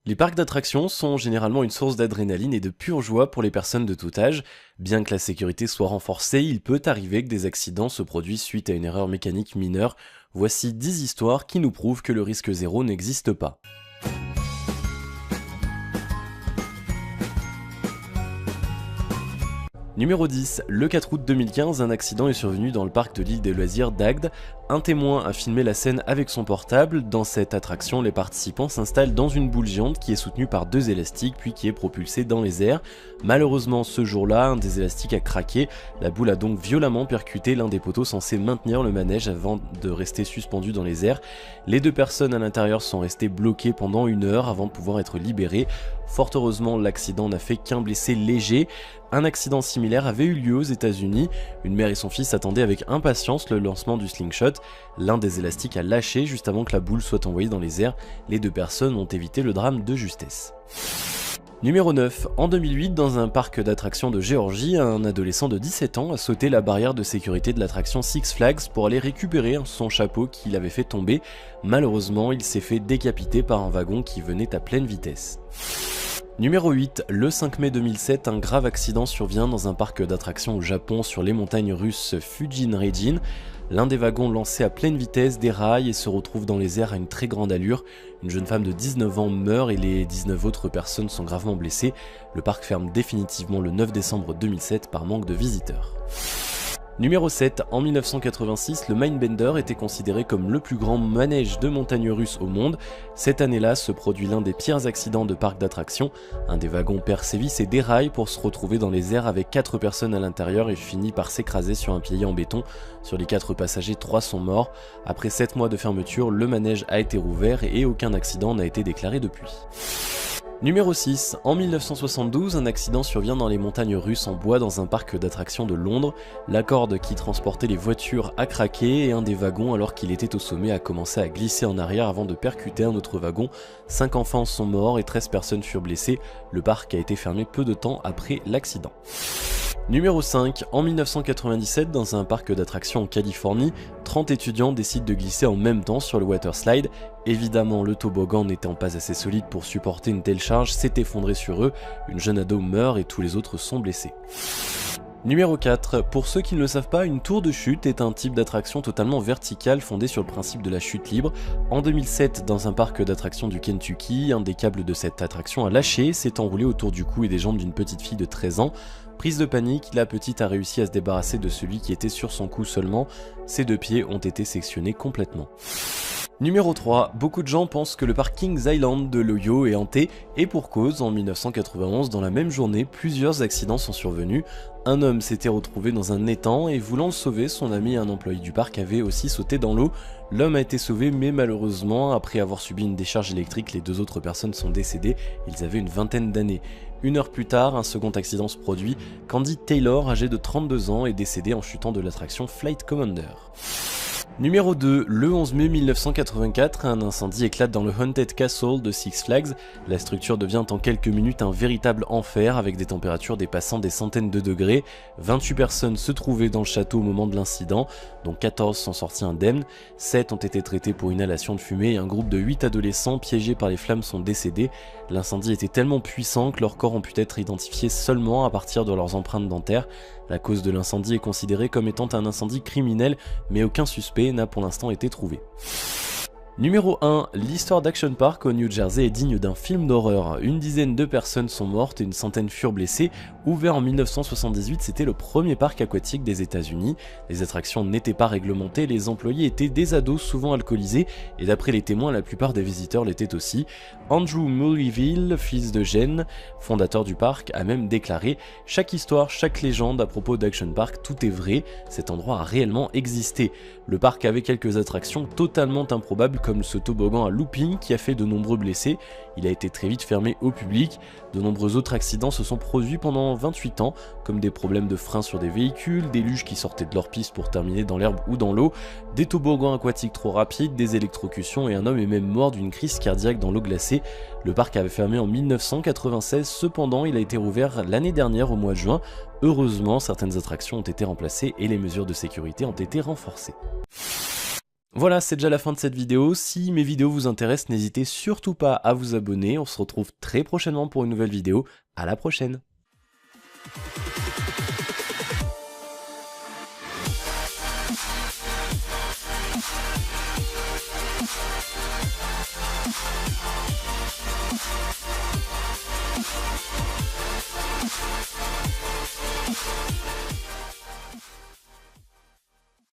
Les parcs d'attractions sont généralement une source d'adrénaline et de pure joie pour les personnes de tout âge. Bien que la sécurité soit renforcée, il peut arriver que des accidents se produisent suite à une erreur mécanique mineure. Voici 10 histoires qui nous prouvent que le risque zéro n'existe pas. Numéro 10. Le 4 août 2015, un accident est survenu dans le parc de l'île des loisirs d'Agde. Un témoin a filmé la scène avec son portable. Dans cette attraction, les participants s'installent dans une boule géante qui est soutenue par deux élastiques puis qui est propulsée dans les airs. Malheureusement, ce jour-là, un des élastiques a craqué. La boule a donc violemment percuté l'un des poteaux censés maintenir le manège avant de rester suspendu dans les airs. Les deux personnes à l'intérieur sont restées bloquées pendant 1 heure avant de pouvoir être libérées. Fort heureusement, l'accident n'a fait qu'un blessé léger. Un accident similaire avait eu lieu aux États-Unis. Une mère et son fils attendaient avec impatience le lancement du slingshot. L'un des élastiques a lâché juste avant que la boule soit envoyée dans les airs. Les deux personnes ont évité le drame de justesse. Numéro 9. En 2008, dans un parc d'attractions de Géorgie, un adolescent de 17 ans a sauté la barrière de sécurité de l'attraction Six Flags pour aller récupérer son chapeau qu'il avait fait tomber. Malheureusement, il s'est fait décapiter par un wagon qui venait à pleine vitesse. Numéro 8. Le 5 mai 2007, un grave accident survient dans un parc d'attractions au Japon sur les montagnes russes Fujin-Reijin. L'un des wagons lancé à pleine vitesse déraille et se retrouve dans les airs à une très grande allure. Une jeune femme de 19 ans meurt et les 19 autres personnes sont gravement blessées. Le parc ferme définitivement le 9 décembre 2007 par manque de visiteurs. Numéro 7. En 1986, le Mindbender était considéré comme le plus grand manège de montagnes russes au monde. Cette année-là se produit l'un des pires accidents de parc d'attractions. Un des wagons perd ses vis et déraille pour se retrouver dans les airs avec 4 personnes à l'intérieur et finit par s'écraser sur un pilier en béton. Sur les 4 passagers, 3 sont morts. Après 7 mois de fermeture, le manège a été rouvert et aucun accident n'a été déclaré depuis. Numéro 6. En 1972, un accident survient dans les montagnes russes en bois dans un parc d'attractions de Londres. La corde qui transportait les voitures a craqué et un des wagons, alors qu'il était au sommet, a commencé à glisser en arrière avant de percuter un autre wagon. 5 enfants sont morts et 13 personnes furent blessées. Le parc a été fermé peu de temps après l'accident. Numéro 5. En 1997, dans un parc d'attractions en Californie, 30 étudiants décident de glisser en même temps sur le water slide. Évidemment, le toboggan n'étant pas assez solide pour supporter une telle charge s'est effondré sur eux. Une jeune ado meurt et tous les autres sont blessés. Numéro 4. Pour ceux qui ne le savent pas, une tour de chute est un type d'attraction totalement verticale fondée sur le principe de la chute libre. En 2007, dans un parc d'attractions du Kentucky, un des câbles de cette attraction a lâché, s'est enroulé autour du cou et des jambes d'une petite fille de 13 ans. Prise de panique, la petite a réussi à se débarrasser de celui qui était sur son cou seulement. Ses 2 pieds ont été sectionnés complètement. Numéro 3. Beaucoup de gens pensent que le parc Kings Island de l'Ohio est hanté, et pour cause, en 1991, dans la même journée, plusieurs accidents sont survenus. Un homme s'était retrouvé dans un étang et voulant le sauver, son ami et un employé du parc avaient aussi sauté dans l'eau. L'homme a été sauvé, mais malheureusement, après avoir subi une décharge électrique, les 2 autres personnes sont décédées, ils avaient une vingtaine d'années. 1 heure plus tard, un second accident se produit. Candy Taylor, âgée de 32 ans, est décédée en chutant de l'attraction Flight Commander. Numéro 2. Le 11 mai 1984, un incendie éclate dans le Haunted Castle de Six Flags. La structure devient en quelques minutes un véritable enfer avec des températures dépassant des centaines de degrés. 28 personnes se trouvaient dans le château au moment de l'incident, dont 14 sont sortis indemnes. 7 ont été traités pour inhalation de fumée et un groupe de 8 adolescents piégés par les flammes sont décédés. L'incendie était tellement puissant que leurs corps ont pu être identifiés seulement à partir de leurs empreintes dentaires. La cause de l'incendie est considérée comme étant un incendie criminel, mais aucun suspect n'a pour l'instant été trouvé. Numéro 1. L'histoire d'Action Park au New Jersey est digne d'un film d'horreur. Une dizaine de personnes sont mortes et une centaine furent blessées. Ouvert en 1978, c'était le premier parc aquatique des États-Unis. Les attractions n'étaient pas réglementées, les employés étaient des ados souvent alcoolisés, et d'après les témoins, la plupart des visiteurs l'étaient aussi. Andrew Mulville, fils de Jen, fondateur du parc, a même déclaré « Chaque histoire, chaque légende à propos d'Action Park, tout est vrai, cet endroit a réellement existé. Le parc avait quelques attractions totalement improbables comme ce toboggan à looping qui a fait de nombreux blessés. Il a été très vite fermé au public. De nombreux autres accidents se sont produits pendant 28 ans, comme des problèmes de frein sur des véhicules, des luges qui sortaient de leur piste pour terminer dans l'herbe ou dans l'eau, des toboggans aquatiques trop rapides, des électrocutions et un homme est même mort d'une crise cardiaque dans l'eau glacée. Le parc avait fermé en 1996, cependant il a été rouvert l'année dernière au mois de juin. Heureusement, certaines attractions ont été remplacées et les mesures de sécurité ont été renforcées. Voilà, c'est déjà la fin de cette vidéo. Si mes vidéos vous intéressent, n'hésitez surtout pas à vous abonner. On se retrouve très prochainement pour une nouvelle vidéo. À la prochaine!